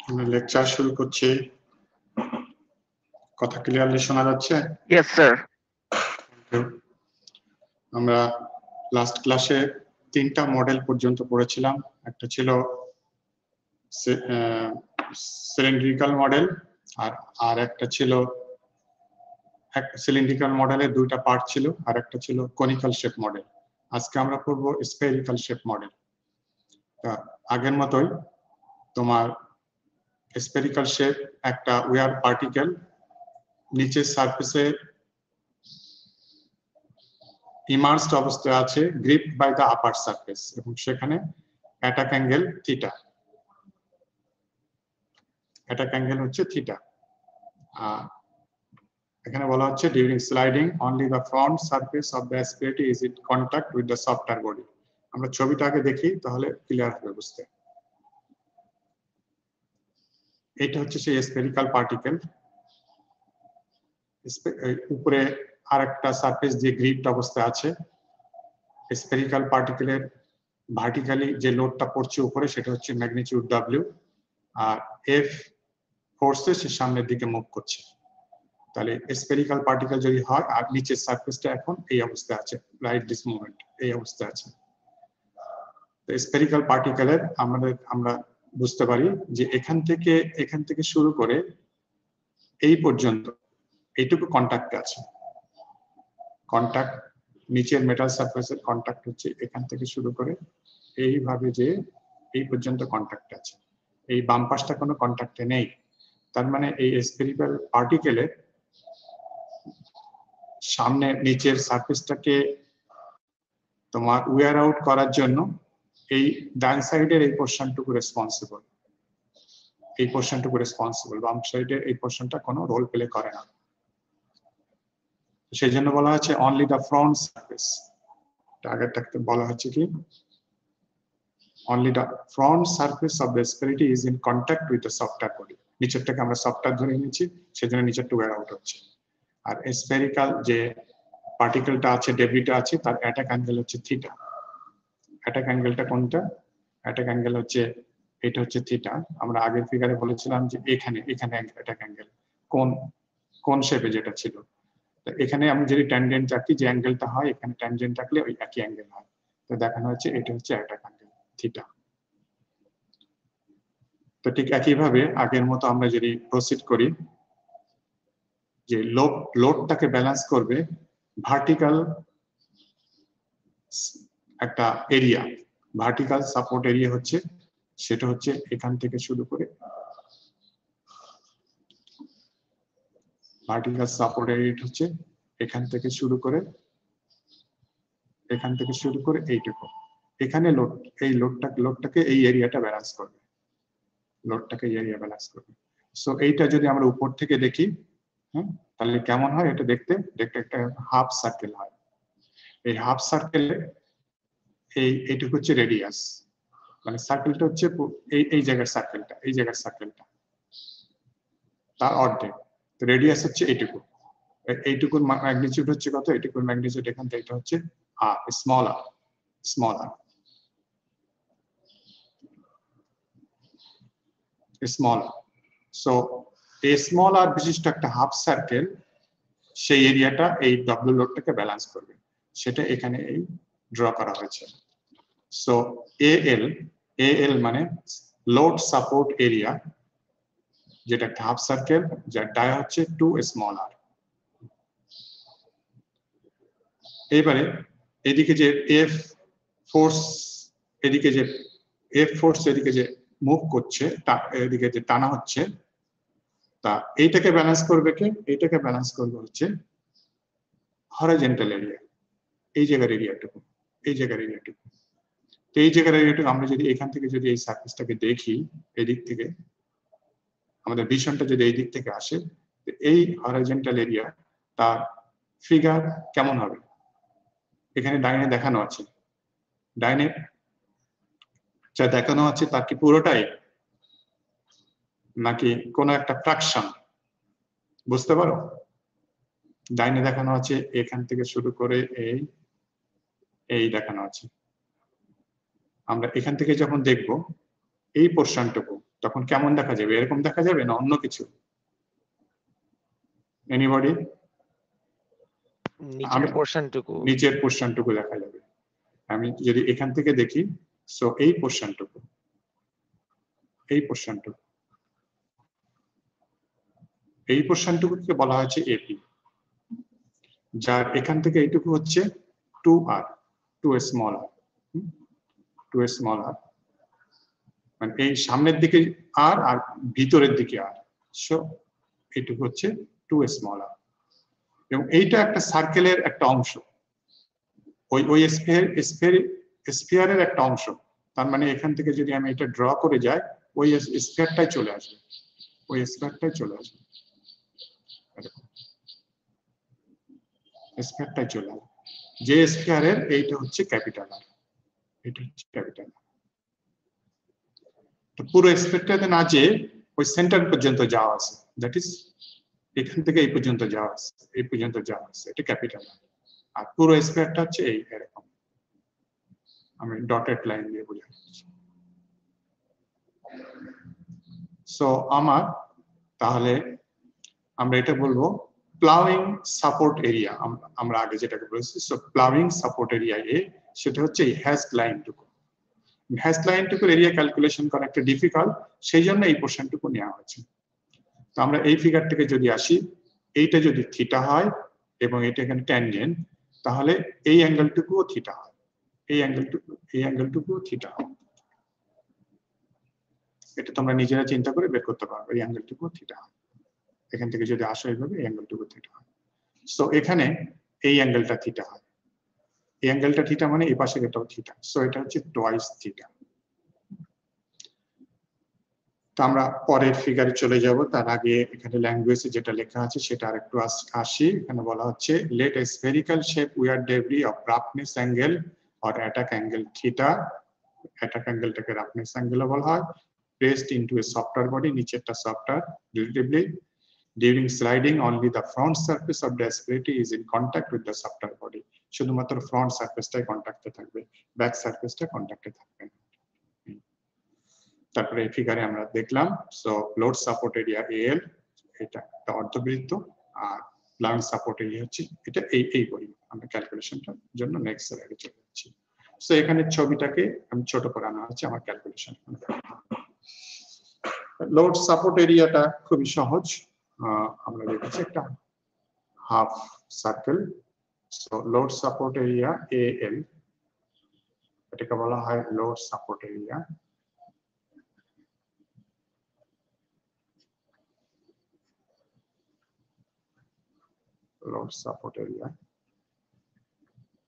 আমরা লেকচার শুরু করছি। কথা ক্লিয়ারলি শোনা যাচ্ছে? Yes, sir. আমরা লাস্ট ক্লাসে 3টা মডেল পর্যন্ত পড়েছিলাম। একটা ছিল সিলিন্ড্রিক্যাল মডেল, আর একটা ছিল সিলিন্ড্রিক্যাল মডেলের 2টা পার্ট ছিল, আর একটা ছিল কনিক্যাল শেপ মডেল। আজকে আমরা পড়ব স্ফেরিক্যাল শেপ মডেল। আগের মতোই তোমার স্ফেরিক্যাল শেপ একটা ওয়্যার পার্টিকেল নিচের সারফেসে ইমার্সড অবস্থায় আছে, gripped by the upper surface, এবং সেখানে attack angle theta. Attack angle হচ্ছে থিটা। এখানে বলা হচ্ছে during sliding only the front surface of the স্ফিয়ারটি is in contact with the software body. আমরা ছবিটা আগে দেখি, তাহলে ক্লিয়ার হবে বুঝতে। এটা হচ্ছে সেই স্ফেরিক্যাল পার্টিকেল। উপরে আরেকটা সারফেস দিয়ে গ্রিপড অবস্থায় আছে। স্ফেরিক্যাল পার্টিকেলের ভার্টিক্যালি যে লোডটা পড়ছে উপরে, সেটা হচ্ছে ম্যাগনিটিউড ডব্লিউ, আর এফ ফোর্সে সে সামনের দিকে মুভ করছে। তাহলে স্ফেরিক্যাল পার্টিকেল যদি হয়, আর নিচের সারফেসটা এখন এই অবস্থায় আছে, রাইট দিস মুভমেন্ট এই অবস্থায় আছে। তো স্ফেরিক্যাল পার্টিকেলের আমরা বুঝতে পারি যে এখান থেকে শুরু করে এই পর্যন্ত এইটুকু কন্টাক্ট আছে। কন্টাক্ট নিচের মেটাল সারফেসের কন্টাক্ট হচ্ছে এখান থেকে শুরু করে এইভাবে যে এই পর্যন্ত কন্টাক্ট আছে। এই বাম পাশটা কোনো কন্টাক্টে নেই। তার মানে এই স্ফেরিক্যাল পার্টিকেলের সামনে নিচের সারফেসটাকে তোমার ওয়্যার আউট করার জন্য এই ডান সাইডের এই পোর্শনটুকু রেসপন্সিবল। এই পোর্শনটুকু রেসপন্সিবল, বাম সাইডের এই পোর্শনটা কোনো রোল প্লে করে না। সেই জন্য বলা হচ্ছে অনলি দ্য ফ্রন্ট সারফেস। আগেরটাকে বলা হচ্ছে কি only the front surface of the স্ফেরিটি is in contact with the software body. নিচেরটাকে আমরা সফটওয়্যার ধরে নিয়েছি, সেজন্য নিচেরটা ওয়্যার আউট হচ্ছে। আর স্ফেরিক্যাল যে পার্টিকেলটা আছে, ডেব্রিটা আছে, তার অ্যাটাক অ্যাঙ্গেল হচ্ছে থিটা। অ্যাটাক অ্যাঙ্গেলটা কোনটা? অ্যাটাক অ্যাঙ্গেল হচ্ছে এটা হচ্ছে থিটা। আমরা আগের ফিগারে বলেছিলাম যে এখানে অ্যাটাক অ্যাঙ্গেল কোন শেপে যেটা ছিল। তো এখানে আমি যদি ট্যানজেন্ট রাখি, যে অ্যাঙ্গেলটা হয় এখানে ট্যানজেন্ট রাখলে ওই একই অ্যাঙ্গেল হয়। তো দেখানো হচ্ছে এটা হচ্ছে অ্যাটাক অ্যাঙ্গেল থিটা। তো ঠিক একইভাবে আগের মতো আমরা যদি প্রসিড করি, যে লোডটাকে ব্যালেন্স করবে ভার্টিক্যাল একটা এরিয়া, ভার্টিক্যাল সাপোর্ট এরিয়া হচ্ছে, সেটা হচ্ছে এখান থেকে শুরু করে ভার্টিক্যাল সাপোর্ট এরিয়া হচ্ছে এখান থেকে শুরু করে এইটুকু। এখানে এই লোডটাকে এই এরিয়াটা ব্যালেন্স করবে, লোডটাকে এই এরিয়া ব্যালেন্স করবে। সো এইটা যদি আমরা উপর থেকে দেখি, তাহলে কেমন হয় এটা দেখতে একটা হাফ সার্কেল হয়। এই হাফ সার্কেলে এইটুকু হচ্ছে রেডিয়াস, মানে সার্কেলটা হচ্ছে এই জায়গার সার্কেলটা তার অর্ধেক। তো রেডিয়াস হচ্ছে এইটুকুর ম্যাগনিটিউড হচ্ছে কত? এইটুকুর ম্যাগনিটিউড এখান থেকে এটা হচ্ছে আর, স্মল আর। সো এই স্মল আর বিশিষ্ট একটা হাফ সার্কেল, সেই এরিয়াটা এই ডব্লিউ লোডটাকে ব্যালেন্স করবে, সেটা এখানে এই ড্র করা হয়েছে। সো এএল মানে লোড সাপোর্ট এরিয়া, যেটা একটা হাফ সার্কেল, যার ডায়া হচ্ছে 2 স্মল আর। এবারে এদিকে যে এফ ফোর্স এদিকে যে মুভ করছে, এদিকে যে টানা হচ্ছে, তা এইটাকে ব্যালেন্স করবে কে? এইটাকে ব্যালেন্স করবে হচ্ছে হরাইজন্টাল এরিয়া, এই জায়গার এরিয়াটুকু। তো এই জায়গার এরিয়াটুকু আমরা যদি এখান থেকে যদি এই সারফেসটাকে দেখি, এদিক থেকে আমাদের ভিশনটা যদি এই দিক থেকে আসে, এই হরাইজন্টাল এরিয়া তার ফিগার কেমন হবে? এখানে ডাইনে দেখানো আছে। ডাইনে যা দেখানো আছে তার কি পুরোটাই, নাকি কোনো একটা ফ্র্যাকশন? বুঝতে পারো? ডাইনে দেখানো আছে এখান থেকে শুরু করে এই দেখানো আছে। আমরা এখান থেকে যখন দেখব এই পোর্শনটুকু, তখন কেমন দেখা যাবে? এরকম দেখা যাবে না অন্য কিছু? এনিবডি? নিচের পোর্শনটুকু দেখা যাবে। আমি যদি এখান থেকে দেখি, সো এই পোর্শনটুকু, এই পোর্শনটুকুকে বলা হচ্ছে এপি, যার এখান থেকে এইটুকু হচ্ছে 2r, 2 small r, 2 small r, মানে এই সামনের দিকে আর আর ভিতরের দিকে আর, সো এইটুকু হচ্ছে 2 স্মল r, এবং এইটা একটা সার্কেলের একটা অংশ, ওই স্ফিয়ারের একটা অংশ। তার মানে এখান থেকে যদি আমি এটা ড্র করে যাই, ওই স্ফিয়ারটাই চলে আসবে, ওই স্ফিয়ারটাই চলে আসবে, স্ফিয়ারটাই চলে আসবে। যে স্ফিয়ারের এইটা হচ্ছে ক্যাপিটাল আর, এটা হচ্ছে ক্যাপিটাল আর। তো পুরো স্ফিয়ারটাতে না যেয়ে ওই সেন্টার পর্যন্ত যাওয়া আছে, দ্যাট ইজ এখান থেকে এই পর্যন্ত যাওয়া আছে, এই পর্যন্ত যাওয়া আছে, এটা ক্যাপিটাল আর। আর পুরো স্কয়ারটা হচ্ছে এই এরকম, আমি ডটেড লাইন দিয়ে বোঝাচ্ছি। সো আমার তাহলে আমরা এটা বলবো প্লাউইং সাপোর্ট এরিয়া, আমরা আগে যেটাকে বলেছি। সো প্লাউইং সাপোর্ট এরিয়া এ, সেটা হচ্ছে এই হ্যাশড লাইনটুকু। হ্যাশড লাইনটুকুর এরিয়া ক্যালকুলেশন করা একটা ডিফিকাল্ট, সেই জন্য এই পোর্শনটুকু নেওয়া হয়েছে। তো আমরা এই ফিগার থেকে যদি আসি, এইটা যদি থিটা হয় এবং এটা এখানে ট্যানজেন্ট, তাহলে এই অ্যাঙ্গেলটুকুও থিটা হয়, এই অ্যাঙ্গেলটুকুও থিটা হয়। এটা তোমরা নিজেরা চিন্তা করে বের করতে পারবে, এই অ্যাঙ্গেলটুকুও থিটা হয়। এখান থেকে যদি আসো এইভাবে, এই অ্যাঙ্গেলটুকু থিটা হয়। সো এখানে এই অ্যাঙ্গেলটা থিটা হয়, এই অ্যাঙ্গেলটা থিটা মানে এই পাশের এটাও থিটা, সো এটা হচ্ছে টুয়াইস থিটা। তো আমরা পরের ফিগারে চলে যাব, তার আগে এখানে ল্যাঙ্গুয়েজে যেটা লেখা আছে সেটা আরেকটু আসি। এখানে বলা হচ্ছে let a spherical shape wear debris of roughness angle or attack angle theta, attack অ্যাঙ্গেলটাকে রাফনেস অ্যাঙ্গেলও বলা হয়, placed into a softer body, নিচেরটা softer relatively. During sliding, only the front surface of the aspirity is in contact with the softer body. শুধুমাত্র front সারফেসটাই কন্টাক্টে থাকবে, back সারফেসটা কন্টাক্টে থাকবে না। তারপরে এই ফিগারে আমরা দেখলাম, সো লোড সাপোর্ট এরিয়া এল, এটা একটা অর্ধবৃত্ত, আর প্লান সাপোর্ট এরিয়া হচ্ছে এটা এই পরিমাণ। আমরা ক্যালকুলেশনটার জন্য নেক্সট স্লাইডে চলে যাচ্ছি। সো এখানে ছবিটাকে আমি ছোট করে আনা হচ্ছে আমার ক্যালকুলেশন। লোড সাপোর্ট এরিয়াটা খুবই সহজ, আমরা দেখেছি একটা half circle. So load support area AL, এটাকে বলা হয় load support area. Load support area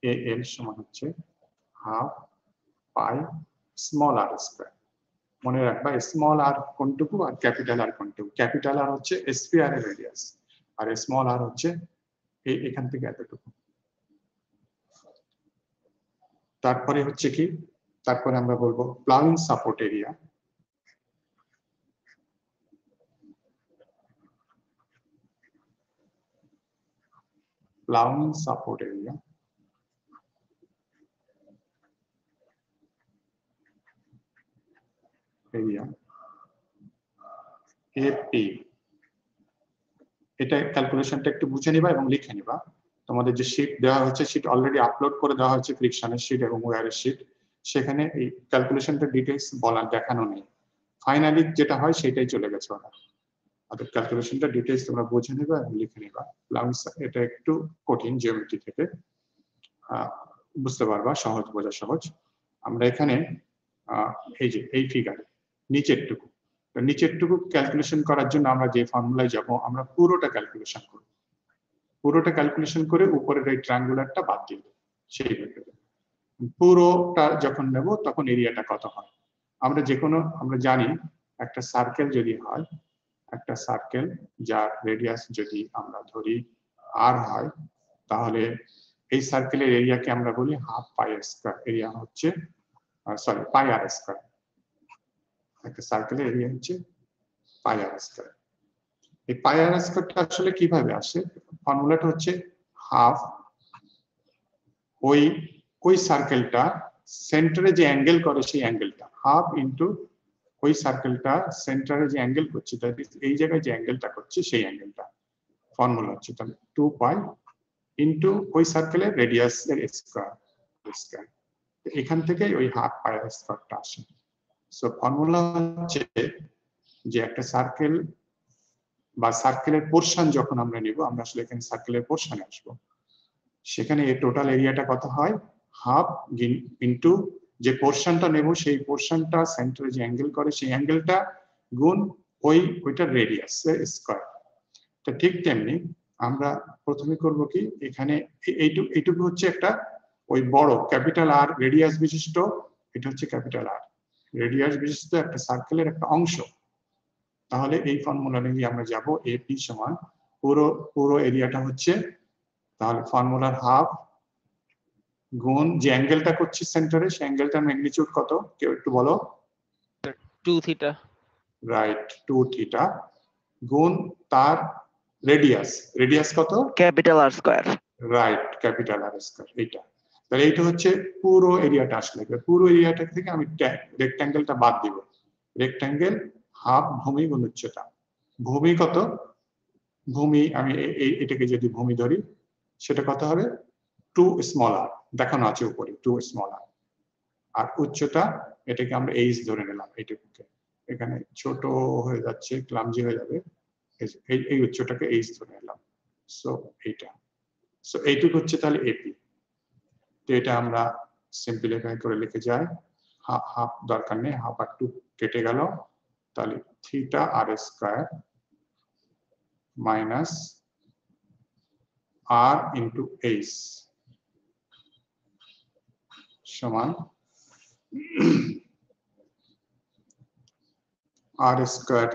AL সমান হচ্ছে হাফ পাই স্মল আর স্কয়ার। মনে রাখবা স্মল আর কোনটুকু আর ক্যাপিটাল আর কোনটুকু। ক্যাপিটাল আর হচ্ছে স্ফিয়ারের রেডিয়াস, আর স্মল আর হচ্ছে এখান থেকে এতটুকু। তারপরে হচ্ছে কি, তারপরে আমরা বলবো ploughing support area. Ploughing support area AP, এটা ক্যালকুলেশনটা একটু বুঝে নিবা এবং লিখে নিবা। তোমাদের যে শীট দেওয়া হয়েছে, শীট অলরেডি আপলোড করে দেওয়া হয়েছে, ফ্রিকশনের শীট এবং ওয়্যারের শীট, সেখানে এই ক্যালকুলেশনটা ডিটেইলস বলা দেখানো নেই। ফাইনালি যেটা হয় সেটাই চলে গেছে ওরা। অর্থাৎ ক্যালকুলেশনটা ডিটেইলস তোমরা বুঝে নিবা এবং লিখে নিবা। এটা একটু কঠিন জিওমেট্রি থেকে, বুঝতে পারবা, সহজ বোঝা সহজ। আমরা এখানে এই যে এই ফিগারে নিচেরটুকু, নিচেরটুকু ক্যালকুলেশন করার জন্য আমরা যে ফর্মুলায় যাব, আমরা পুরোটা ক্যালকুলেশন করব, পুরোটা ক্যালকুলেশন করে উপরের এই ট্রায়াঙ্গুলারটা বাদ দিয়ে দেব। সেইভাবে পুরোটা যখন নেব তখন এরিয়াটা কত হয়। আমরা যে কোনো, আমরা জানি একটা সার্কেল যদি হয়, একটা সার্কেল যার রেডিয়াস যদি আমরা ধরি আর হয়, তাহলে এই সার্কেলের এরিয়াকে আমরা বলি হাফ পাই স্কয়ার। এরিয়া হচ্ছে সরি পাই আর স্কয়ার। একটা সার্কেলের এরিয়া হচ্ছে পাই আর স্কয়ার। এই পাই আর স্কয়ারটা আসলে কিভাবে আসে? ফর্মুলাটা হচ্ছে হাফ ওই সার্কেলটা সেন্টারে যে অ্যাঙ্গেল করে সেই অ্যাঙ্গেলটা, হাফ ইন্টু ওই সার্কেলটা সেন্টারে যে অ্যাঙ্গেল করছে, এই জায়গায় যে অ্যাঙ্গেলটা করছে সেই অ্যাঙ্গেলটা ফর্মুলা হচ্ছে তাহলে 2 পাই ইন্টু ওই সার্কেলের রেডিয়াস এর স্কয়ার। এখান থেকে ওই হাফ পাই স্কয়ারটা আসে। সো ফর্মুলা হচ্ছে যে একটা সার্কেল বা সার্কেলের পোরশন যখন আমরা নিব, আমরা আসলে এখানে সার্কেলের পোরশনে আসবো, সেখানে এই টোটাল এরিয়াটা কত হয়, হাফ ইন্টু যে পোরশনটা নেব সেই পোরশনটা সেন্টারে যে অ্যাঙ্গেল করে সেই অ্যাঙ্গেলটা গুণ ওইটার রেডিয়াস এর স্কয়ার। তো ঠিক তেমনি আমরা প্রথমে করব কি, এখানে এইটুকু হচ্ছে একটা ওই বড় ক্যাপিটাল আর রেডিয়াস বিশিষ্ট, এটা হচ্ছে ক্যাপিটাল আর রেডিয়াস বিশিষ্ট একটা সার্কেলের একটা অংশ। তাহলে এই ফর্মুলা নিয়ে আমরা যাব এপি সমান পুরো এরিয়াটা হচ্ছে, তাহলে ফর্মুলার হাফ গুণ যে অ্যাঙ্গেলটা করছি সেন্টারে সেই অ্যাঙ্গেলটার ম্যাগনিটিউড কত, কেউ একটু বলো। 2 থিটা। রাইট, 2 থিটা গুণ তার রেডিয়াস কত, capital R square. Right, capital R square. এইটা তাহলে এইটা হচ্ছে পুরো এরিয়াটা আসলে, পুরো এরিয়াটা থেকে আমি রেক্ট্যাঙ্গেলটা বাদ দিব। রেক্ট্যাঙ্গেল হাফ ভূমি গুণ উচ্চতা। ভূমি কত, ভূমি আমি এটাকে যদি ভূমি ধরি সেটা কত হবে, 2 স্মল আর, দেখানো আছে উপরে 2 স্মল আর। আর উচ্চতা এটাকে আমরা এইচ ধরে নিলাম, এইটুকুকে এখানে ছোট হয়ে যাচ্ছে, ক্লামজি হয়ে যাবে, এই উচ্চটাকে এইচ ধরে নিলাম। সো এইটুকু হচ্ছে তাহলে এপি। তো এটা আমরা সিম্পলিফাই করে লিখে যাই, হাফ দরকার নেই, হাফ আর 2 কেটে গেল, তাহলে থিটা আর স্কয়ার মাইনাস আর ইন্টু এইচ সমান আর স্কয়ার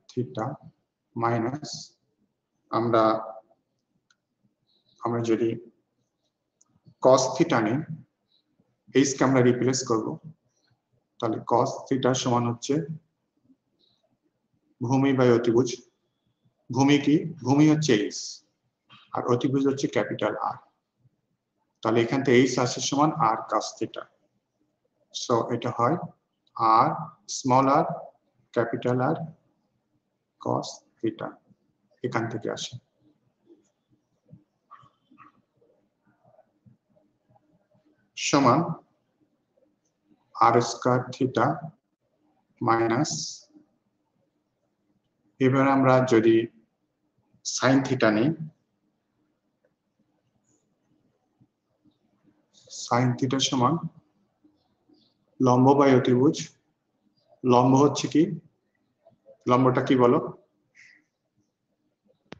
থিটা মাইনাস আমরা যদি cos থিটা নিই, এইচ কে আমরা রিপ্লেস করব, তাহলে cos থিটা সমান হচ্ছে ভূমি বাই অতিভুজ। ভূমি কি, ভূমি হচ্ছে এইচ আর অতিভুজ হচ্ছে ক্যাপিটাল আর, তাহলে এখান থেকে এইচ আসে সমান আর cos থিটা। সো এটা হয় আর স্মল আর ক্যাপিটাল আর cos থিটা, এখান থেকে আসে। সমান আর স্কয়ার থিটা মাইনাস, এবার আমরা যদি সাইন থিটা নিই, সাইন থিটা সমান লম্ব বাই অতিভুজ। লম্ব হচ্ছে কি, লম্বটা কি বলো,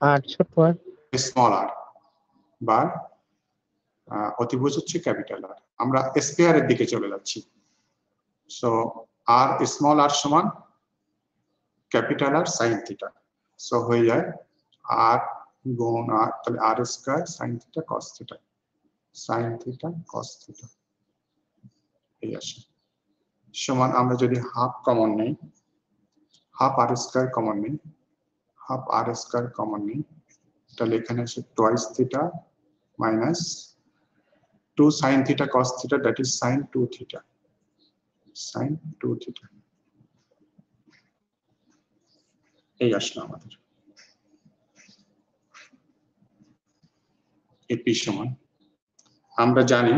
আর ছোট আর স্মল আর, বা অতিভুজ হচ্ছে ক্যাপিটাল আর। আমরা স্কয়ারের দিকে চলে যাচ্ছি, সো আর স্মল আর সমান capital R sine theta. So হয়ে যায় আর গুণ আর, তাহলে R square sine theta cos theta, sine theta cos theta এই আসে সমান। আমরা যদি হাফ কমন নেই, হাফ আর স্কয়ার কমন নেই, হাফ আর স্কয়ার কমন নেই, তাহলে এখানে আসে twice theta minus 2 sin theta cos theta, that is sin 2 theta, sin 2 theta এই আসলো আমাদের। এপি সমান আমরা জানি,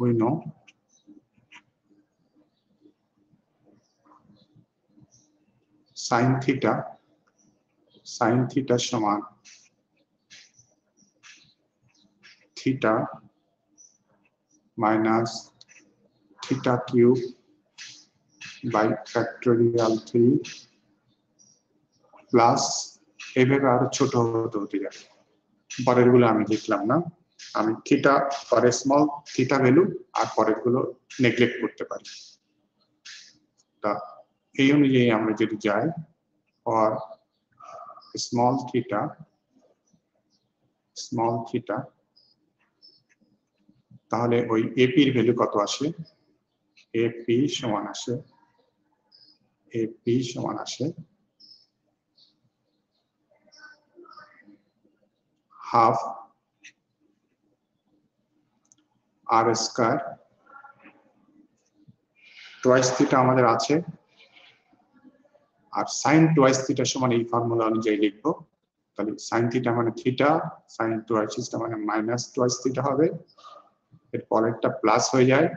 we know sin theta সমান theta minus theta cube by factorial 3 plus এভাবে আরো ছোট হতে যাবে, পরের গুলো আমি দেখলাম না, আমি theta for small theta value আর পরের গুলো নেগলেক্ট করতে পারি। তা এই অনুযায়ী আমরা যদি যাই ফর স্মল থিটা, তাহলে ওই এপির ভ্যালু কত আসে, এপি সমান আসে half R square twice theta আমাদের আছে, আর সাইন টুয়াইস থিটা সমান এই ফর্মুলা অনুযায়ী লিখবো। তাহলে সাইন থিটা মানে থিটা, সাইন টুয়াইস থিটা মানে মাইনাস টুয়াইস থিটা হবে। এর পরেরটা প্লাস হয়ে যায়,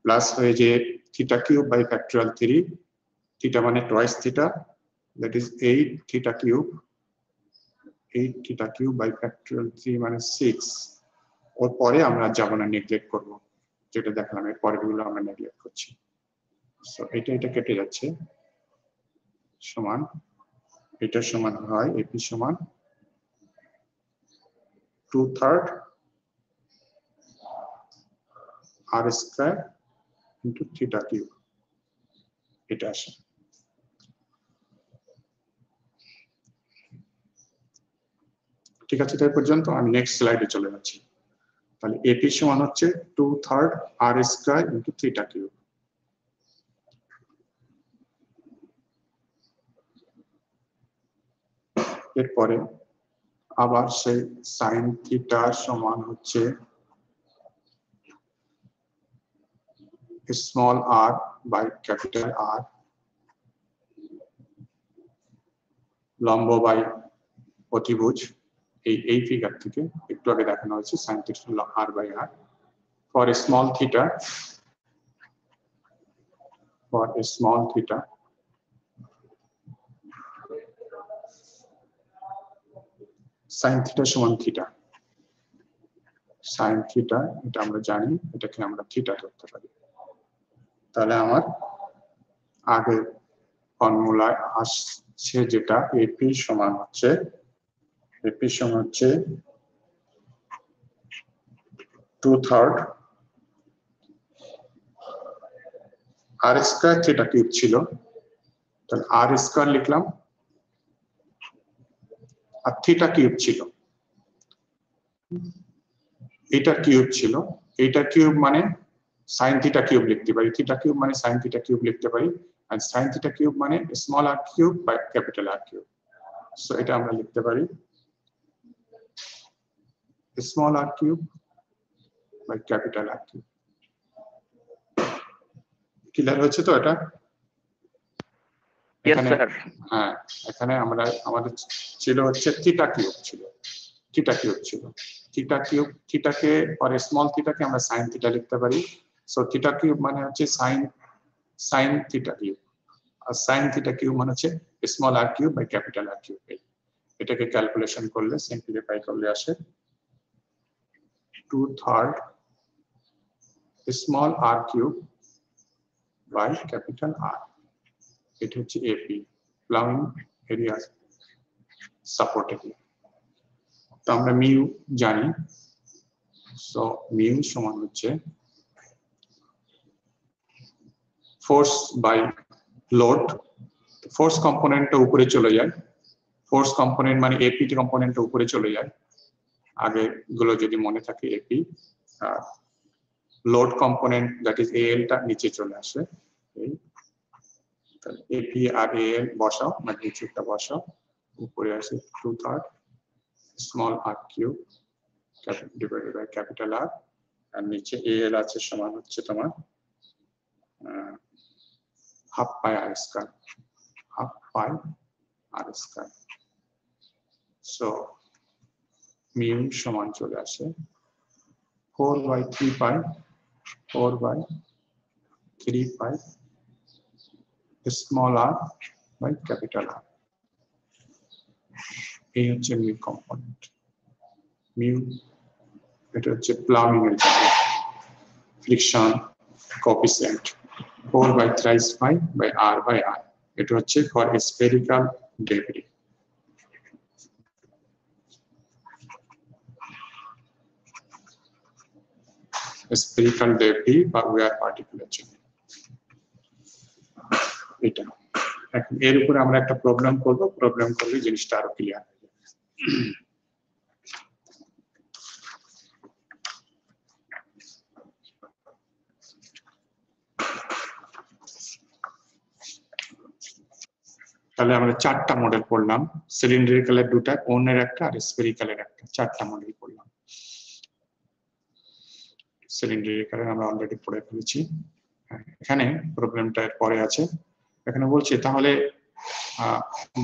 প্লাস হয়ে যে theta cube by factorial 3, theta মানে twice theta, that is 8 theta cube, 8 theta cube by factorial 3 মানে 6। ওর পরে আমরা যাব না, নেগলেক্ট করব, যেটা দেখলাম এর পরেরগুলো আমরা নেগলেক্ট করছি। সো এটা কেটে যাচ্ছে, সমান এটা সমান হয় এপি সমান 2/3 R square into theta cube, এটা আসে। ঠিক আছে, তাই পর্যন্ত আমি নেক্সট স্লাইডে চলে যাচ্ছি। তাহলে এপি সমান হচ্ছে 2/3 R square into theta cube. এরপরে আবার সেই সাইন থিটা সমান হচ্ছে small R by capital R, লম্ব বাই অতিভুজ। এই ফিগার থেকে একটু আগে দেখানো হয়েছে sine theta R by R. For small theta, sine theta সমান থিটা, সাইন থিটা এটা আমরা জানি, এটাকে আমরা থিটা ধরতে পারি। তাহলে আমার আগে ফর্মুলায় আসছে যেটা এপি সমান হচ্ছে 2/3 আর স্কয়ার থিটা কিউব ছিল, তাহলে আর স্কয়ার লিখলাম, আর থিটা কিউব ছিল, এটা কিউব ছিল, এটা কিউব মানে সাইন থিটা কিউব লিখতে পারি, থিটা কিউব মানে সাইন থিটা কিউব লিখতে পারি, আর সাইন থিটা কিউব মানে small R cube by capital R cube. So এটা আমরা লিখতে পারি small R cube by capital R cube. Clear হচ্ছে তো এটা? Yes, এখানে sir. হ্যাঁ, এখানে আমাদের ছিল হচ্ছে থিটা কিউব ছিল, থিটাকে পরে স্মল থিটাকে আমরা সাইন থিটা লিখতে পারি। সো থিটা কিউব মানে হচ্ছে সাইন থিটা কিউব, আর সাইন থিটা কিউব মানে হচ্ছে small R cube by capital R cube. এটাকে ক্যালকুলেশন করলে, সিম্পলিফাই করলে আসে 2/3 small R cube by capital R. এটা হচ্ছে AP, ploughing area support area. তো আমরা মিউ জানি, সো মিউ সমান হচ্ছে ফোর্স বাই লোড। ফোর্স কম্পোনেন্টটা উপরে চলে যায়, ফোর্স কম্পোনেন্ট মানে এপি কম্পোনেন্টটা উপরে চলে যায়, আগে গুলো যদি মনে থাকে AP, R load component that is এএলটা নিচে চলে আসে। এপি আর এএল বসাও, ম্যাগনিটিউডটা বসাও, উপরে আসে 2/3 small R cube divided by capital R, আর নিচে এএল আছে সমান হচ্ছে তোমার half pi R square. So mu সমান চলে আসে 4/3 pi small R by capital R. এই হচ্ছে মিউ কম্পোনেন্ট। মিউ এটা হচ্ছে প্লাউইং এর friction coefficient 4/3 pi by R by R. এটা হচ্ছে for spherical debris. Spherical debris বা ওয়্যার পার্টিকুলার জন্য এটা। এখন এর উপরে আমরা একটা প্রবলেম করব, প্রবলেম করলে জিনিসটা আরো ক্লিয়ার হয়ে যাবে। তাহলে আমরা 4টা মডেল পড়লাম, সিলিন্ড্রিক্যালের 2টা, কোনের একটা আর স্ফেরিক্যালের একটা, 4টা মডেল পড়লাম। সিলিন্ড্রিক্যাল আমরা অলরেডি পড়ে ফেলেছি। এখানে প্রবলেমটা পরে আছে। এখানে বলছে তাহলে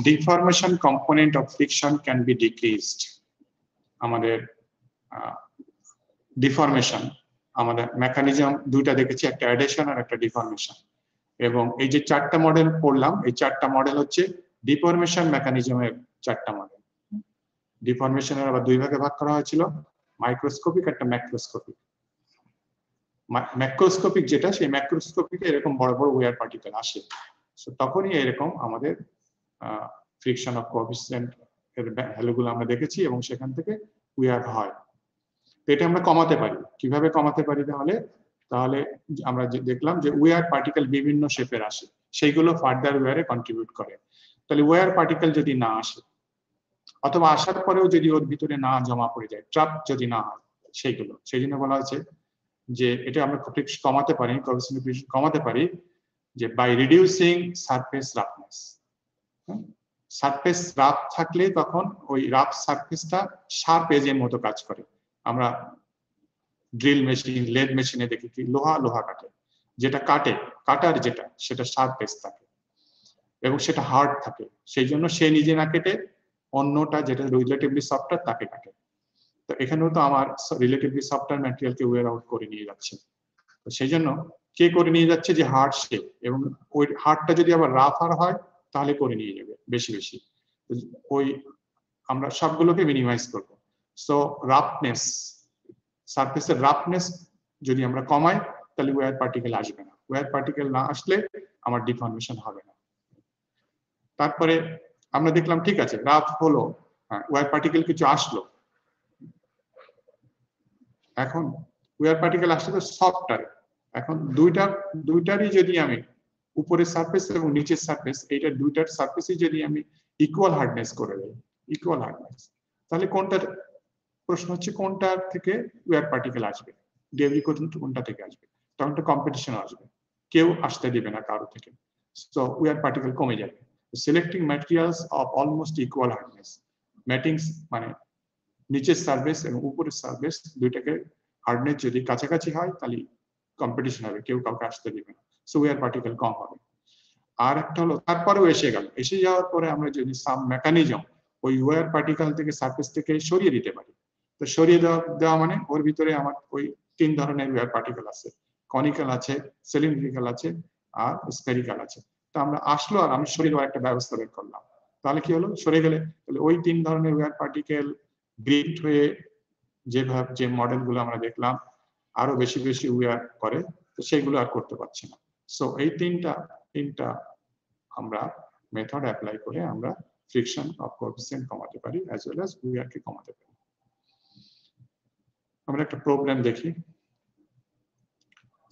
deformation component of friction can be decreased. আমাদের ডিফরমেশন আমাদের মেকানিজম দুইটা দেখেছি, একটা অ্যাডেশন আর একটা ডিফরমেশন। এবং এই যে চারটা মডেল পড়লাম, এই চারটা মডেল হচ্ছে ডিফরমেশন মেকানিজমের চারটা মডেল। ডিফরমেশনের আবার দুই ভাগে ভাগ করা হয়েছিল, মাইক্রোস্কোপিক একটা ম্যাক্রোস্কোপিক। ম্যাক্রোস্কোপিক যেটা, সেই ম্যাক্রোস্কোপিকে এরকম বড় বড় ওয়্যার পার্টিকেল আসে, তখনই এরকম আমাদের ফ্রিকশন অফ কোএফিসিয়েন্ট এর ভ্যালুগুলো আমরা দেখেছি এবং সেখান থেকে ওয়্যার হয়। তো এটা আমরা কমাতে পারি। কিভাবে কমাতে পারি? তাহলে আমরা দেখলাম যে ওয়্যার পার্টিকেল বিভিন্ন শেপের আসে, সেইগুলো ফার্দার ওয়্যারে কন্ট্রিবিউট করে। তাহলে ওয়্যার পার্টিকেল যদি না আসে, অথবা আসার পরেও যদি ওর ভিতরে না জমা পড়ে যায়, ট্র্যাপ যদি না হয় সেইগুলো, সেই জন্য বলা হয়েছে যে এটা আমরা কমাতে পারি, কোএফিসিয়েন্ট কমাতে পারি যে by reducing surface roughness. Surface rough থাকলে তখন ওই রাফ সারফেসটা শার্প এজের মতো কাজ করে। আমরা ড্রিল মেশিন, লেদ মেশিনে দেখি কি লোহা কাটে, যেটা কাটার যেটা সেটা শার্প এজ থাকে এবং সেটা হার্ড থাকে, সেই জন্য সে নিজে না কেটে অন্যটা যেটা রিলেটিভলি সফটওয়্যার তাকে কাটে। তো এখানেও তো আমার রিলেটিভলি সফটওয়্যার ম্যাটেরিয়ালকে ওয়্যার আউট করে নিয়ে যাচ্ছে। তো সেই জন্য কে করে নিয়ে যাচ্ছে? যে হার্ড শেপ, এবং ওই হার্ডটা যদি আবার রাফ আর হয় তাহলে করে নিয়ে যাবে বেশি বেশি। ওই আমরা সবগুলোকে মিনিমাইজ করবো। সো রাফনেস, সারফেসের রাফনেস যদি আমরা কমাই তাহলে ওয়্যার পার্টিকেল আসবে না। ওয়্যার পার্টিকেল না আসলে আমার ডিফরমেশন হবে না। তারপরে আমরা দেখলাম ঠিক আছে, রাফ হলো, ওয়্যার পার্টিকেল কিছু আসলো, এখন ওয়্যার পার্টিকেল আসলে তো সফটওয়্যার। এখন দুইটারই যদি আমি উপরের সারফেস এবং নিচের সারফেস, এইটা দুইটার সারফেসই যদি আমি ইকুয়াল হার্ডনেস করে দেই, ইকুয়াল হার্ডনেস, তাহলে কোনটার প্রশ্ন হচ্ছে কোনটার থেকে ওয়্যার পার্টিকেল আসবে, ডেইলি কোনটা থেকে আসবে, তখন তো কম্পিটিশন আসবে, কেউ আসতে দিবে না কারো থেকে। সো ওয়্যার পার্টিকেল কমে যাবে। Selecting materials of almost equal hardness, matings মানে নিচের সারফেস এবং উপরের সারফেস দুইটাকে হার্ডনেস যদি কাছাকাছি হয় তাহলে কম্পিটিশন হবে, কেউ কাউকে আসতে দিবে না, সো ওয়্যার পার্টিকেল কম হবে। আর একটা হলো তারপরেও এসে যাওয়ার পরে আমরা যদি সাম মেকানিজম ওই ওয়্যার পার্টিকেল থেকে সারফেস থেকে সরিয়ে দিতে পারি। তো সরিয়ে দেওয়া মানে ওর ভিতরে আমার ওই তিন ধরনের ওয়্যার পার্টিকেল আছে, কনিক্যাল আছে, সিলিন্ড্রিক্যাল আছে আর স্ফেরিক্যাল আছে। তো আমরা আসলো আর আমি সরিয়ে দেওয়ার একটা ব্যবস্থা বের করলাম, তাহলে কি হলো? সরে গেলে তাহলে ওই তিন ধরনের ওয়্যার পার্টিকেল গ্রিড হয়ে যেভাবে যে মডেলগুলো আমরা দেখলাম আরো বেশি বেশি ওয়্যার করে, তো সেগুলো আর করতে পারছি না। সো এই তিনটা আমরা মেথড অ্যাপ্লাই করে আমরা ফ্রিকশন অফ কোএফিসিয়েন্ট কমাতে পারি অ্যাজ ওয়েল অ্যাজ ওয়্যারকে কমাতে পারি। আমরা একটা প্রবলেম দেখি।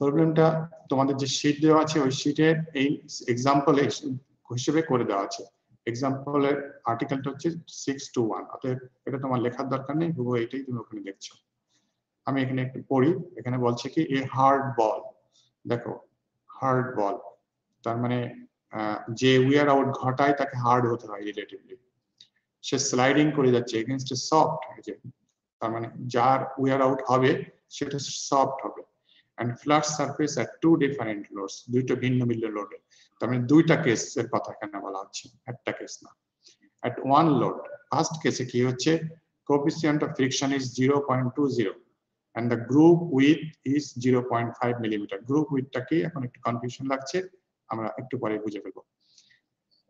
প্রবলেমটা তোমাদের যে শীট দেওয়া আছে ওই শীটে এই এক্সাম্পল হিসেবে করে দেওয়া আছে। এক্সাম্পলের আর্টিকেলটা হচ্ছে 621, অতএব এটা তোমার লেখার দরকার নেই, হুবহু এইটাই তুমি ওখানে দেখছো। আমি এখানে একটু পড়ি। এখানে বলছে কি এ হার্ড বল, দেখো হার্ড বল তার মানে যে উইয়ার আউট ঘটায় তাকে হার্ড হতে হয় রিলেটিভলি। সে স্লাইডিং করে যাচ্ছে এগেইনস্ট এ সফট, তার মানে যার উইয়ার আউট হবে সেটা সফট হবে। and flat surface at two different loads, দুইটা ভিন্ন ভিন্ন লোডে, তার মানে দুইটা কেসের কথা এখানে বলা হচ্ছে, একটা কেস না। at one load, ফার্স্ট কেসে কি হচ্ছে, coefficient of friction is 0.20 and the group width is 0.5 millimeter. group width টা কি এখন একটু কনফিউশন লাগছে, আমরা একটু পরে বুঝে ফেলবো।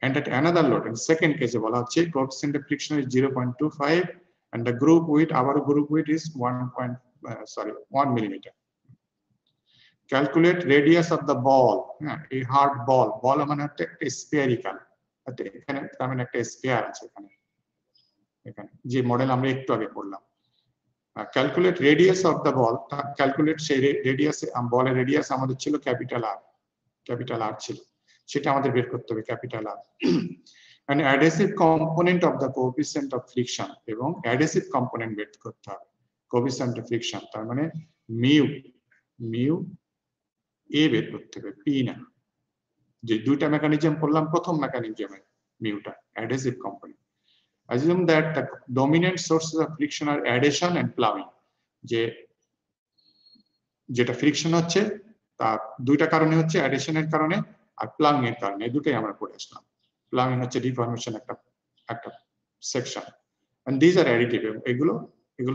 and at another load, in second কেসে বলা হচ্ছে coefficient of friction is 0.25 and the group width, our group width is 1 millimeter. Calculate radius of the ball, a hard ball, ball মানে হচ্ছে spherical, এখানে তার মানে একটা স্ফিয়ার আছে এখানে যে মডেল আমরা একটু আগে পড়লাম। Calculate radius of the ball, calculate সেই রেডিয়াস, বলের রেডিয়াস আমাদের ছিল ক্যাপিটাল আর ছিল, সেটা আমাদের বের করতে হবে capital R. and adhesive component of the coefficient of friction, এবং adhesive component বের করতে হবে coefficient of friction, তার মানে মিউ এ বের করতে হবে, পি না। যে দুইটা মেকানিজম পড়লাম, প্রথম মেকানিজমে মিউটা adhesive component. assume that the dominant sources of friction are adhesion and ploughing, যে যেটা ফ্রিকশন হচ্ছে তার দুইটা কারণে হচ্ছে, অ্যাডিশনের কারণে আর প্লাগিং এর কারণে। এই দুটোই আমরা পড়ে আসলাম। প্লাগিং হচ্ছে ডিফর্মেশন একটা section, and this are additive. এগুলো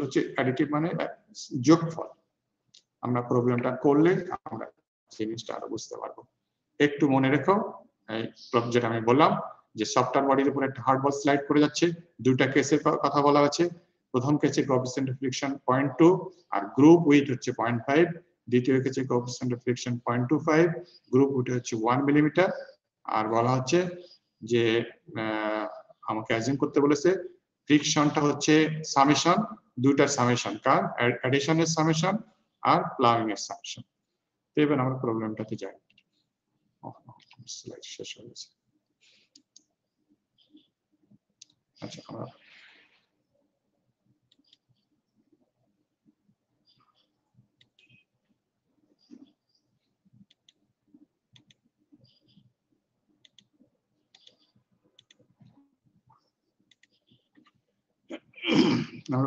হচ্ছে অ্যাডিটিভ মানে যোগফল। আমরা প্রবলেমটা করলে আমরা জিনিসটা আরো বুঝতে পারবো। একটু মনে রেখো যেটা আমি বললাম যে সফটওয়্যার বডির উপর একটা হার্ড বল স্লাইড করে যাচ্ছে। দুইটা কেসের কথা বলা আছে। প্রথম কেসে কোএফিসিয়েন্ট অফ ফ্রিকশন 0.2 আর গ্রুপ উইথ হচ্ছে 0.5। দ্বিতীয় কেসে coefficient of friction 0.25, groove width হচ্ছে 1 মিলিমিটার। আর বলা হচ্ছে যে আমাকে অ্যাজিউম করতে বলেছে ফ্রিকশনটা হচ্ছে সামেশন, দুইটার সামেশন, কার অ্যাডিশনের সামেশন আর প্লাগিং এর সামেশন। তো এবার আমরা প্রবলেমটাতে যাই। স্লাইড শেষ হয়ে গেছে। আচ্ছা, আমরা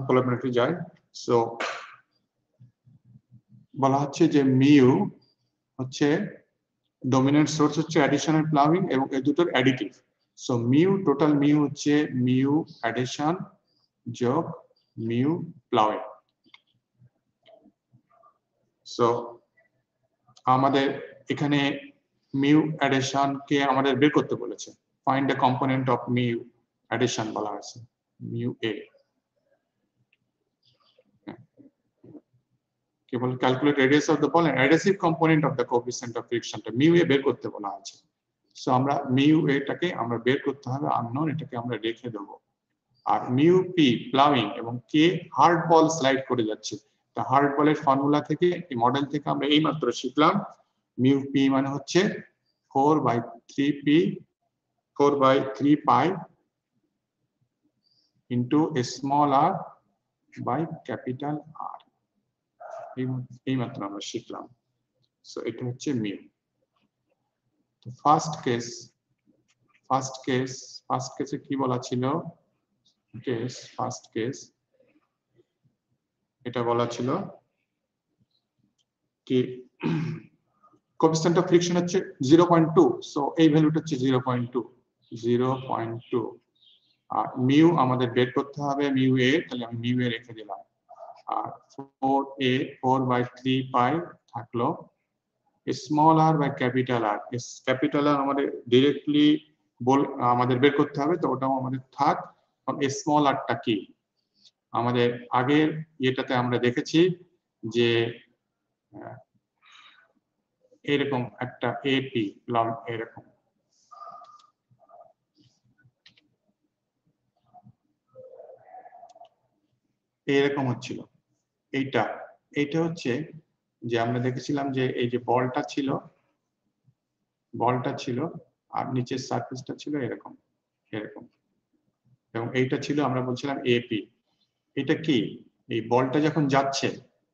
প্রবলেমটাতে যাই। সো বলা হচ্ছে যে মিউ হচ্ছে ডমিনেন্ট সোর্স হচ্ছে অ্যাডিশন এন্ড প্লাগিং এবং এই দুটোর additive. So mu total mu হচ্ছে মিউ অ্যাডিশন যোগ মিউ প্লাগিং। সো আমাদের এখানে মিউ অ্যাডিশন কে আমাদের বের করতে বলেছে। Find the component of mu adhesion বলা আছে, মিউ এ। কেবল calculate radius of the ball and adhesive component of the coefficient অফ ফ্রিকশনটা মিউ এ বের করতে বলা আছে। সো আমরা মিউ এটাকে আমরা বের করতে হবে, আননোন, এটাকে আমরা রেখে দেব। আর মিউ পি প্লাউইং এবং কে হার্ড বল স্লাইড করে যাচ্ছে। তা হার্ড বলের ফর্মুলা থেকে, এই মডেল থেকে আমরা এই মাত্র শিখলাম মিউ পি মানে হচ্ছে 4/3 pi into small R by capital R. এই মাত্র আমরা শিখলাম। সো এটা হচ্ছে মিউ। তো ফার্স্ট কেসে কি বলা ছিল? ফার্স্ট কেস এটা বলা ছিল কি কোএফিসিয়েন্ট অফ ফ্রিকশন হচ্ছে 0.2। সো এই ভ্যালুটা হচ্ছে 0.2। আর মিউ আমাদের বের করতে হবে মিউ এ, তাহলে আমি মিউ এ রেখে দিলাম। আর 4/3 পাই থাকলো small R by capital R. Capital R আমাদের ডিরেক্টলি আমাদের বের করতে হবে, তো ওটাও আমাদের থাক। স্মল আরটা কি? আমাদের আগের ইয়েটাতে আমরা দেখেছি যে এরকম একটা এপি লং এরকম, এরকম হচ্ছিল। এইটা হচ্ছে যে আমরা দেখেছিলাম যে এই যে বলটা ছিল আর নিচের সারফেসটা ছিল এরকম এবং এইটা ছিল আমরা বলছিলাম এপি। এটা কি? এই বলটা যখন যাচ্ছে,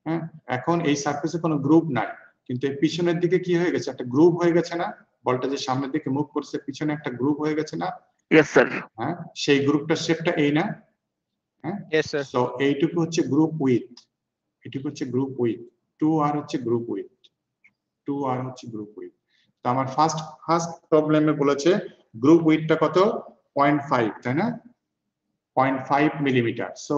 হ্যাঁ, এখন এই সারফেসে কোনো গ্রুপ নাই, কিন্তু এই পিছনের দিকে কি হয়ে গেছে? একটা গ্রুপ হয়ে গেছে না? বলটা যে সামনের দিকে মুভ করছে, পিছনে একটা গ্রুপ হয়ে গেছে না? Yes, sir. হ্যাঁ, সেই গ্রুপটার শেপটা এই না? হ্যাঁ, Yes, sir. সো এইটুকু হচ্ছে গ্রুপ উইথ, 2r হচ্ছে গ্রুপ উইথ। তো আমার ফার্স্ট প্রবলেমে বলেছে গ্রুপ উইথটা কত? 0.5, তাই না? 0.5 মিলিমিটার। সো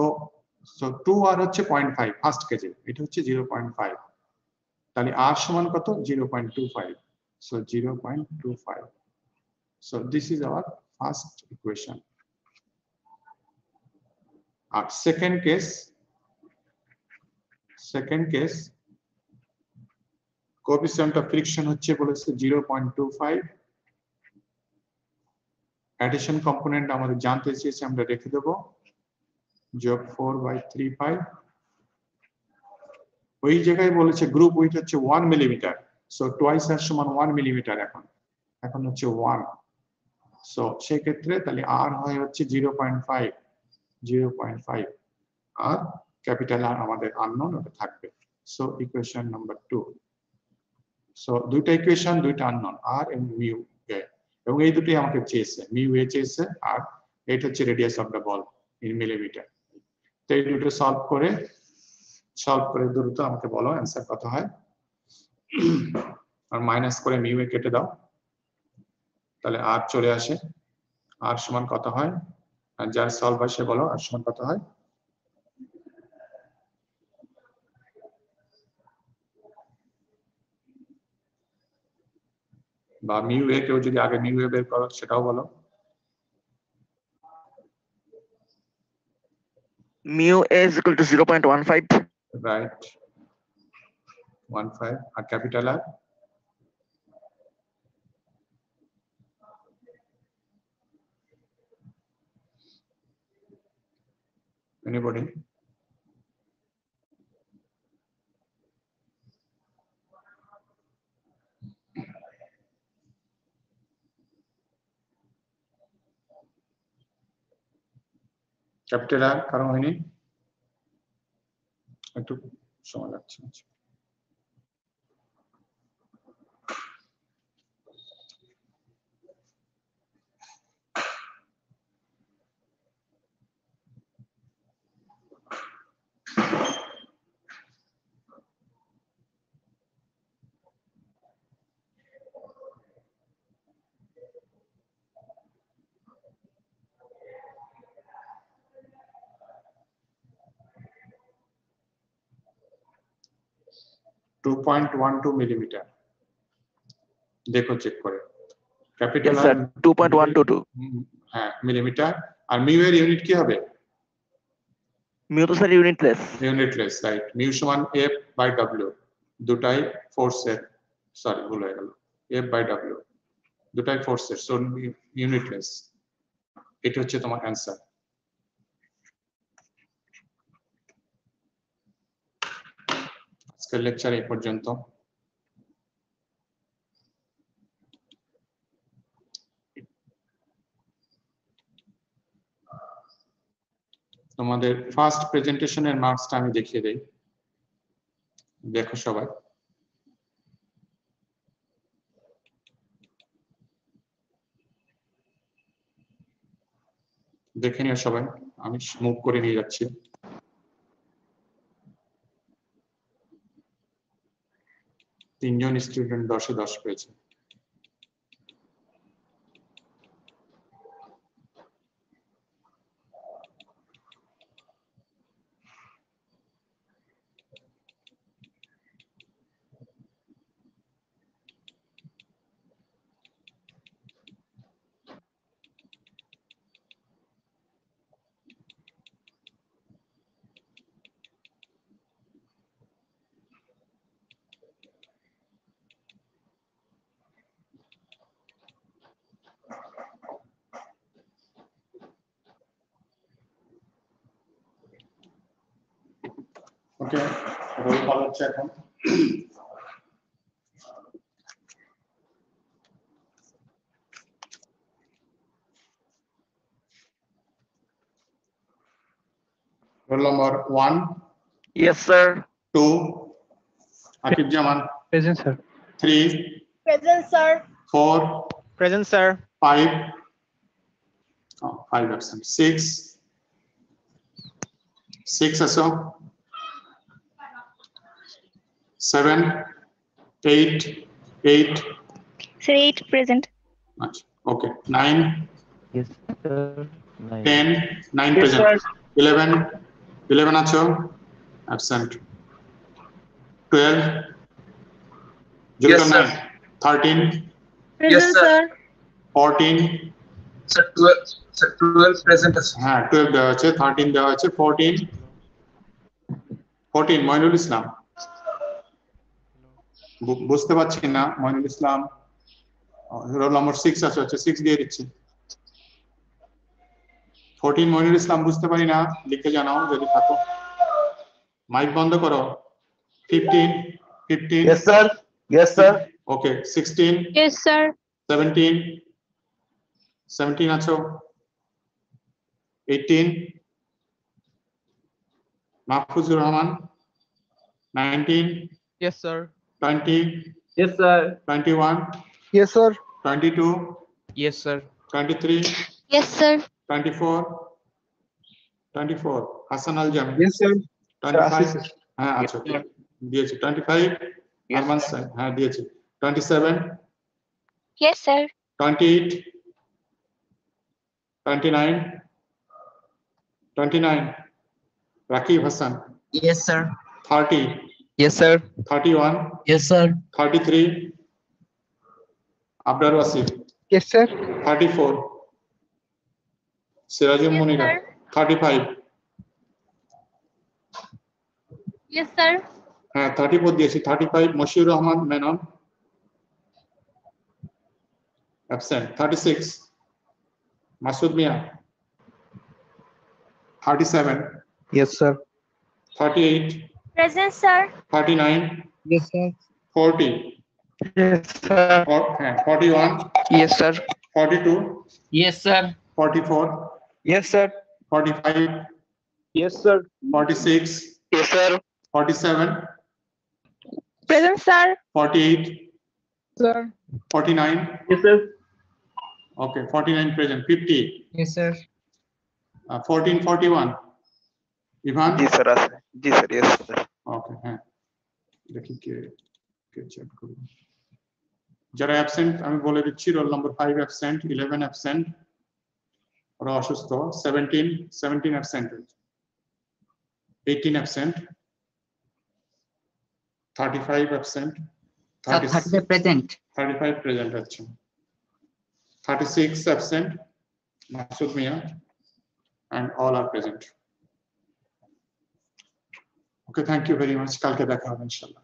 2r হচ্ছে 0.5 ফার্স্ট কেজে, এটা হচ্ছে 0.5। তাহলে r সমান কত? 0.25। So 0.25। So this is our first equation. আর second case coefficient of friction হচ্ছে বলেছে 0.25। অ্যাডিশন কম্পোনেন্ট আমাদের জানতে চেয়েছে, আমরা রেখে দেব যোগ 4/3 পাই। ওই জায়গায় বলেছে গ্রুপ উইথ হচ্ছে 1 মিলিমিটার। সো টোয়াইস আর সমান 1 মিলিমিটার, এখন হচ্ছে 1। সো সেই ক্ষেত্রে তাহলে আর হয় হচ্ছে 0.5 আর ক্যাপিটাল আর আমাদের আননোন, ওটা থাকবে। So equation number 2। সো দুইটা ইকুয়েশন, দুইটা আননোন, আর এবং মিউ এ, এবং এই দুটোই আমাকে চেয়েছে, মিউ এ চেয়েছে আর এটা হচ্ছে radius of the ball in millimetre. তো এই দুটো সলভ করে দ্রুত আমাকে বলো অ্যান্সার কত হয়। আর মাইনাস করে মিউ এ কেটে দাও, তাহলে আর চলে আসে। আর সমান কত হয়? আর যার সলভ হয় সে বলো আর সমান কত হয়? বা মিউ এ কেউ যদি আগে মিউ এ বের করো সেটাও বলো। Mu A is equal to 0.15. Right, 15। আর capital R? Anybody? Capital R কারণ হয়নি? একটু সময় লাগছে। টু 2.12 মিলিমিটার, দেখো চেক করে। Capital Yes, R sir. 2.122. হ্যাঁ মিলিমিটার। আর মিউ এর ইউনিট কি হবে? Mu to sir unitless. Unitless, right. Mu সমান এফ বাই ডব্লিউ, দুটাই ফোর্সের, সরি ভুল হয়ে গেল, এফ বাই ডব্লিউ দুটাই ফোর্সের, সো ইউনিটলেস। এটা হচ্ছে তোমার অ্যান্সার। আজকের লেকচার এই পর্যন্ত। তোমাদের ফার্স্ট প্রেজেন্টেশনের মার্কসটা আমি দেখিয়ে দেই, দেখো সবাই। দেখে নিও সবাই, আমি মুভ করে নিয়ে যাচ্ছি। তিনজন স্টুডেন্ট 10-এ 10 পেয়েছে। ওকে, রোল কল হচ্ছে এখন। Roll number 1, Yes, sir. 2, Aqib Zaman, Present, sir. 3, Present, sir. 4, Present, sir. 5, 5 absent, 6 also, 7, 8, 8, Sir, 8 present. okay, 9, Yes, sir. 10, 9 Yes, present, sir. 11 acho, absent, 12, Yes, sir. 13, Present, sir. sir. 14, Sir, 12 present আছে। হ্যাঁ 12 দেওয়া আছে, 13 দেওয়া আছে, 14 মইনুল ইসলাম, বুঝতে পারছি না মইনুল ইসলাম। রোল নম্বর 6 আছে, 6 দিয়ে দিচ্ছি। 14 মইনুল ইসলাম, বুঝতে পারি না, লিখে জানাও যদি থাকো। মাইক বন্ধ করো। 15, Yes, sir. Yes, sir. ওকে, 16, Yes, sir. 17 আছো, 18, Mahfuzur Rahman, 19, Yes, sir. 20, Yes, sir. 21, Yes, sir. 22, Yes, sir. 23, Yes, sir. 24, Hasan আল জামি, Yes, sir. 25, Sir, হ্যাঁ আচ্ছা দিয়েছি, 25, আরমান স্যার হ্যাঁ দিয়েছি 27 Yes, sir. 28 29 29 Rakib Hassan Yes, sir. 30 Yes, sir. 31 Yes, sir. 33 Abdar Wasif Yes, sir. 34 Sirajul Yes, Munira sir. 35 Yes, sir. হ্যাঁ 34 দিয়েছি 35 Moshiur Rahman Menon absent 36 Masud মিয়া 37 Yes, sir. 38 Present, sir. 39 Yes, sir. 40 Yes, sir. 41 Yes, sir. 42 Yes, sir. 44 Yes, sir. 45 Yes, sir. 46 Yes, sir. 47 Present, sir. 48 Sir. 49 Yes, sir. okay 49 present 50 Yes, sir. 14 41 Ivan জি sir আছে জি sir yes sir okay হ্যাঁ দেখি কে কে check করব যারা absent আমি বলে দিচ্ছি roll number 5 absent 11 absent ওরা অসুস্থ 17 absent 18 absent 35 absent Sir, 35 present. 35 present আছে 36 absent Masud Mia and all are present okay thank you very much কালকে দেখা হবে ইনশাআল্লাহ